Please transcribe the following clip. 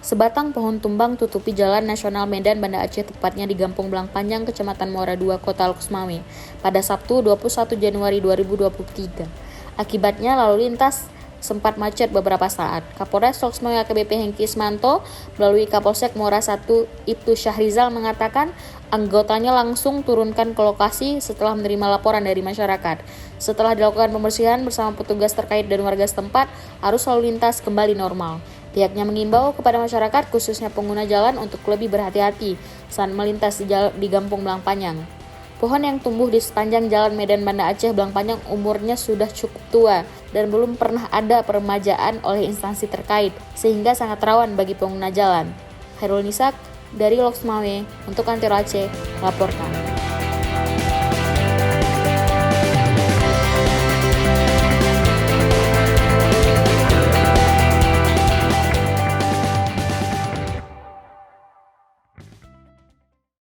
Sebatang pohon tumbang tutupi Jalan Nasional Medan Banda Aceh, tepatnya di Gampong Blangpanjang, Kecamatan Muara II, Kota Loksmawe, pada Sabtu 21 Januari 2023. Akibatnya lalu lintas sempat macet beberapa saat. Kapolres Loksmawe AKBP Hengki Ismanto melalui Kapolsek Muara I Ibtu Syahrizal mengatakan anggotanya langsung turunkan ke lokasi setelah menerima laporan dari masyarakat. Setelah dilakukan pembersihan bersama petugas terkait dan warga setempat, arus lalu lintas kembali normal. Pihaknya mengimbau kepada masyarakat, khususnya pengguna jalan, untuk lebih berhati-hati saat melintas di Gampong Blangpanjang. Pohon yang tumbuh di sepanjang Jalan Medan Banda Aceh Blangpanjang umurnya sudah cukup tua dan belum pernah ada peremajaan oleh instansi terkait, sehingga sangat rawan bagi pengguna jalan. Khairul Nisak dari Loksmawe untuk Antero Aceh melaporkan.